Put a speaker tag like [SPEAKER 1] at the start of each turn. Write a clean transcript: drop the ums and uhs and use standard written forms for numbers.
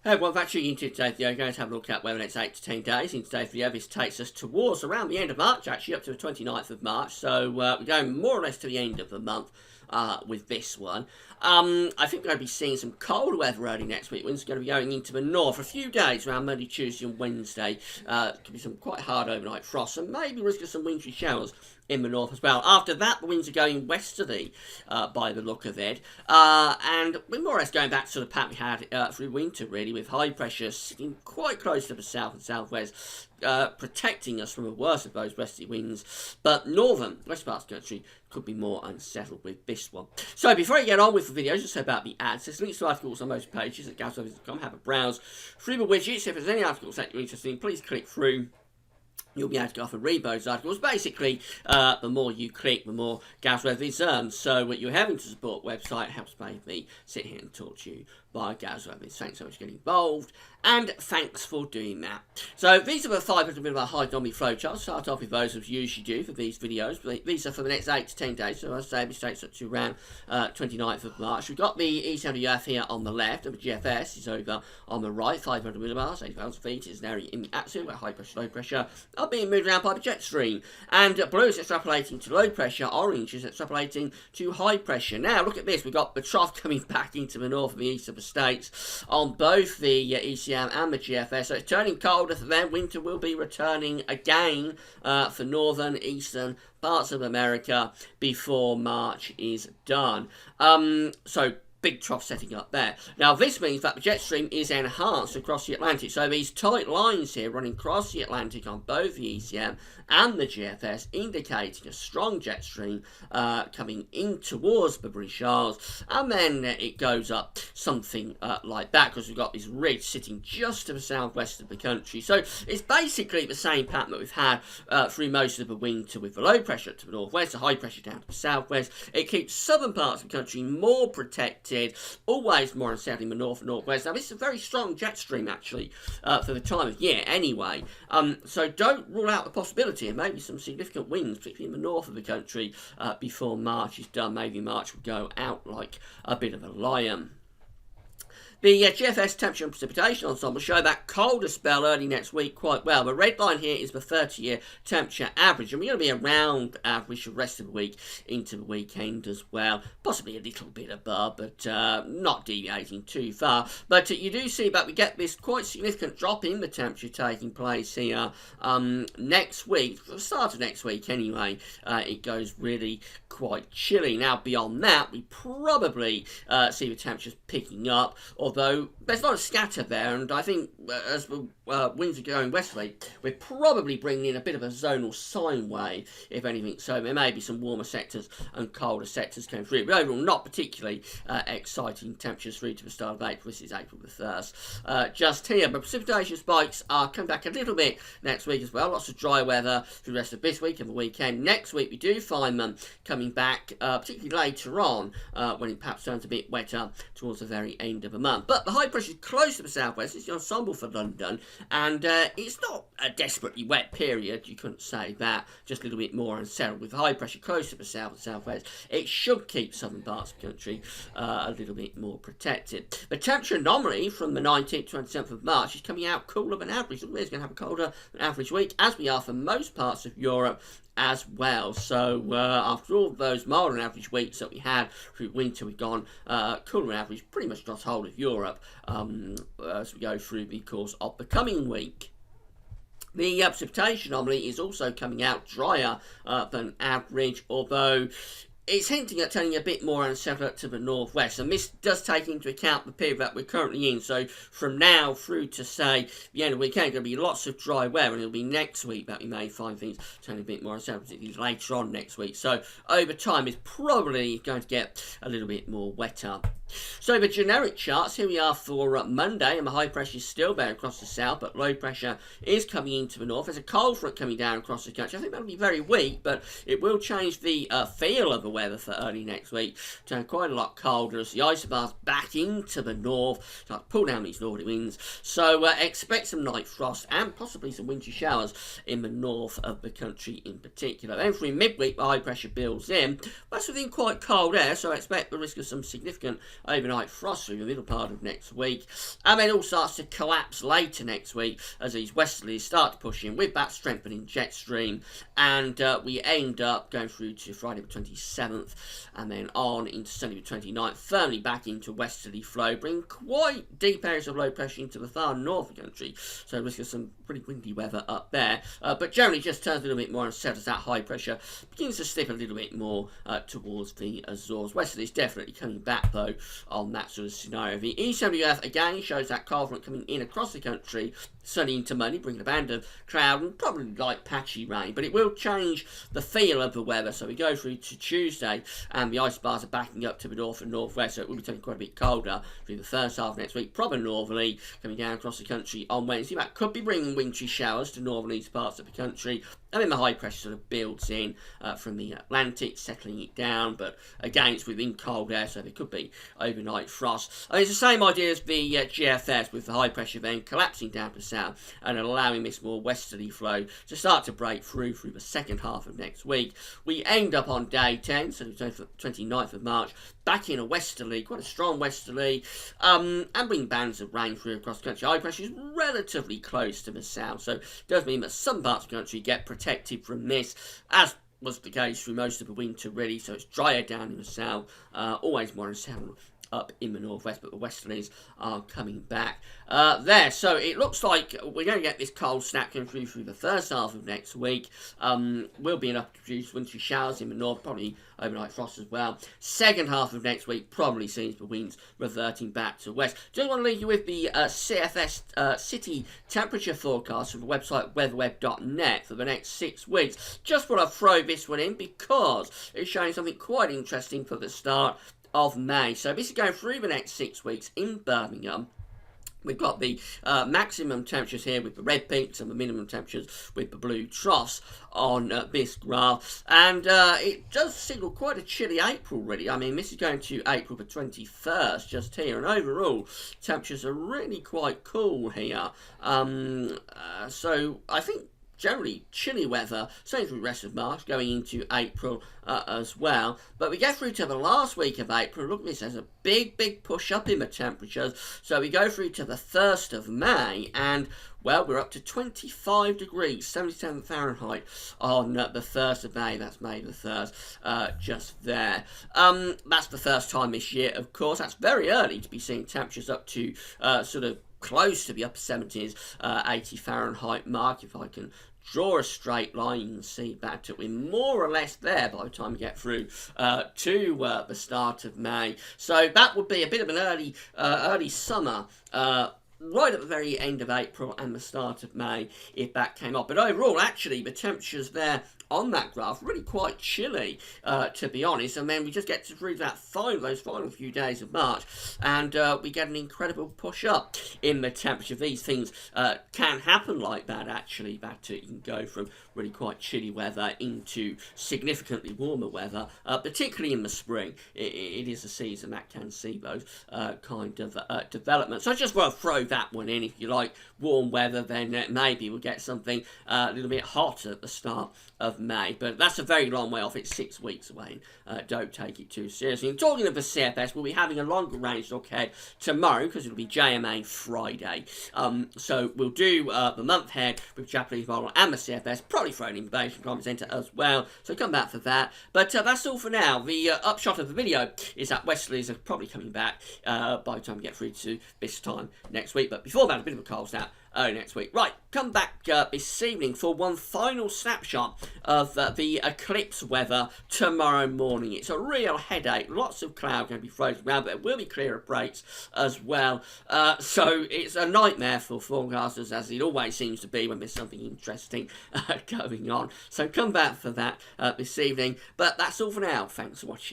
[SPEAKER 1] Hey everyone, actually into today's video, going to have a look at where the next 8 to 10 days. In today's video, this takes us towards around the end of March, actually up to the 29th of March. So we're going more or less to the end of the month with this one. I think we're going to be seeing some cold weather early next week. Wind's going to be going into the north for a few days around Monday, Tuesday and Wednesday. Could be some quite hard overnight frost and maybe risk of some wintry showers in the north as well. After that, the winds are going westerly by the look of it. And we're more or less going back to the pattern we had through winter, really, with high pressure sitting quite close to the south and southwest, protecting us from the worst of those westerly winds. But northern, west parts of the country could be more unsettled with this one. So before I get on with the video, just say about the ads. There's links to articles on most pages at gasservice.com. Have a browse through the widgets. If there's any articles that you're interested in, please click through. You'll be able to go off and read those articles. Basically, the more you click, the more gas revenues earn. So what you're having to support website helps me sit here and talk to you by gas revenues. Thanks so much for getting involved, and thanks for doing that. So these are the 500 millibar high dynamic flow charts. Start off with those as we usually do for these videos. These are for the next 8 to 10 days. So I say this takes up to around 29th of March. We've got the ECWF here on the left, and the GFS is over on the right. 500 millibars, 8,000 feet is an area in the atmosphere where high pressure, low pressure are being moved around by the jet stream. And blue is extrapolating to low pressure, orange is extrapolating to high pressure. Now look at this, we've got the trough coming back into the north and the east of the states on both the ECM and the GFS. So it's turning colder for them. Winter will be returning again for northern, eastern parts of America before March is done. So big trough setting up there. Now this means that the jet stream is enhanced across the Atlantic. So these tight lines here running across the Atlantic on both the ECM and the GFS indicating a strong jet stream coming in towards the British Isles, and then it goes up something like that because we've got this ridge sitting just to the southwest of the country. So it's basically the same pattern that we've had through most of the winter, with the low pressure to the northwest, the high pressure down to the southwest. It keeps southern parts of the country more protected, always more unsettled in the north and northwest. Now this is a very strong jet stream actually for the time of year anyway, so don't rule out the possibility of maybe some significant winds, particularly in the north of the country before March is done. Maybe March will go out like a bit of a lion. The GFS temperature and precipitation ensemble show that colder spell early next week quite well. The red line here is the 30-year temperature average, and we're going to be around average the rest of the week into the weekend as well. Possibly a little bit above, but not deviating too far. But you do see that we get this quite significant drop in the temperature taking place here next week. For the start of next week anyway, it goes really quite chilly. Now beyond that, we probably see the temperatures picking up, although there's not a scatter there, and I think as the winds are going westerly, we're probably bringing in a bit of a zonal sine wave, if anything, so there may be some warmer sectors and colder sectors coming through, but overall not particularly exciting temperatures through to the start of April. This is April the 1st just here, but precipitation spikes are coming back a little bit next week as well. Lots of dry weather through the rest of this week and the weekend. Next week we do find them coming back, particularly later on, when it perhaps turns a bit wetter towards the very end of the month. But the high pressure is close to the southwest. It's the ensemble for London, and it's not a desperately wet period. You couldn't say that. Just a little bit more unsettled. With high pressure close to the south and southwest, it should keep southern parts of the country a little bit more protected. The temperature anomaly from the 19th to 27th of March is coming out cooler than average. We're going to have a colder than average week, as we are for most parts of Europe as well. So after all those milder than average weeks that we had through winter, we've gone cooler than average pretty much across the whole of Europe as we go through the course of the coming week. The precipitation anomaly is also coming out drier than average, although it's hinting at turning a bit more unsettled to the northwest, and this does take into account the period that we're currently in. So from now through to, say, the end of the weekend, there'll be lots of dry weather, and it'll be next week that we may find things turning a bit more unsettled, particularly later on next week. So over time, it's probably going to get a little bit more wetter. So the generic charts, here we are for Monday, and the high pressure is still there across the south, but low pressure is coming into the north. There's a cold front coming down across the country. I think that'll be very weak, but it will change the feel of the weather weather for early next week. Turn quite a lot colder as the isobars back into the north, start to pull down these northerly winds. So expect some night frost and possibly some wintry showers in the north of the country in particular. Then through midweek, the high pressure builds in. That's within quite cold air, so I expect the risk of some significant overnight frost through the middle part of next week. And then it all starts to collapse later next week as these westerlies start to push in with that strengthening jet stream, and we end up going through to Friday the 27th and then on into Sunday the 29th, firmly back into westerly flow, bringing quite deep areas of low pressure into the far north of the country, so risk of some pretty windy weather up there, but generally just turns a little bit more unsettled as that high pressure begins to slip a little bit more towards the Azores. Westerlies definitely coming back though on that sort of scenario. The EWF again shows that cold front coming in across the country, sunny into Monday, bringing a band of cloud and probably light patchy rain, but it will change the feel of the weather. So we go through to Tuesday and the isobars are backing up to the north and northwest, so it will be turning quite a bit colder through the first half of next week, probably northerly coming down across the country on Wednesday. That could be bringing wintry showers to northern east parts of the country, and then the high pressure sort of builds in from the Atlantic, settling it down, but again it's within cold air, so there could be overnight frost. I mean, it's the same idea as the GFS, with the high pressure then collapsing down to south and allowing this more westerly flow to start to break through the second half of next week. We end up on day 10, so the 29th of March, back in a westerly, quite a strong westerly, and bring bands of rain through across the country. High pressure is relatively close to the south, so it does mean that some parts of the country get protected from this, as was the case through most of the winter really, so it's drier down in the south, always more unsettled up in the northwest, but the westerlies are coming back there. So it looks like we're going to get this cold snap coming through the first half of next week. Will be enough to produce wintry showers in the north, probably overnight frost as well. Second half of next week probably sees the winds reverting back to west. Just want to leave you with the CFS city temperature forecast from the website weatherweb.net for the next 6 weeks. Just want to throw this one in because it's showing something quite interesting for the start of May. So this is going through the next 6 weeks in Birmingham. We've got the maximum temperatures here with the red peaks and the minimum temperatures with the blue troughs on this graph. And it does signal quite a chilly April, really. I mean, this is going to April the 21st just here. And overall, temperatures are really quite cool here. So I think generally chilly weather, same through the rest of March, going into April as well. But we get through to the last week of April. Look at this, there's a big push up in the temperatures. So we go through to the 1st of May, and well, we're up to 25 degrees, 77 Fahrenheit on the 1st of May. That's May the 3rd, just there. That's the first time this year, of course. That's very early to be seeing temperatures up to sort of close to the upper 70s, 80 Fahrenheit mark. If I can draw a straight line, you can see that we're more or less there by the time we get through to the start of May. So that would be a bit of an early summer, right at the very end of April and the start of May, if that came up. But overall, actually, the temperatures there on that graph really quite chilly, to be honest. And then we just get through those final few days of March, and we get an incredible push up in the temperature. These things can happen like that, actually, that you can go from really quite chilly weather into significantly warmer weather, particularly in the spring. It is a season that can see those kind of developments. So I just want to throw that one in. If you like warm weather, then maybe we'll get something a little bit hotter at the start of May, but that's a very long way off. It's 6 weeks away. Don't take it too seriously. And talking of the CFS, we'll be having a longer range look ahead tomorrow because it'll be JMA Friday. So we'll do the month ahead with Japanese model and the CFS, probably throw an invasion climate centre as well. So come back for that. But that's all for now. The upshot of the video is that Westerlies are probably coming back by the time we get through to this time next week. But before that, a bit of a cold snap early next week. Right, come back this evening for one final snapshot of the eclipse weather tomorrow morning. It's a real headache. Lots of cloud going to be floating around, but it will be clearer breaks as well. So it's a nightmare for forecasters, as it always seems to be when there's something interesting going on. So come back for that this evening. But that's all for now. Thanks for watching.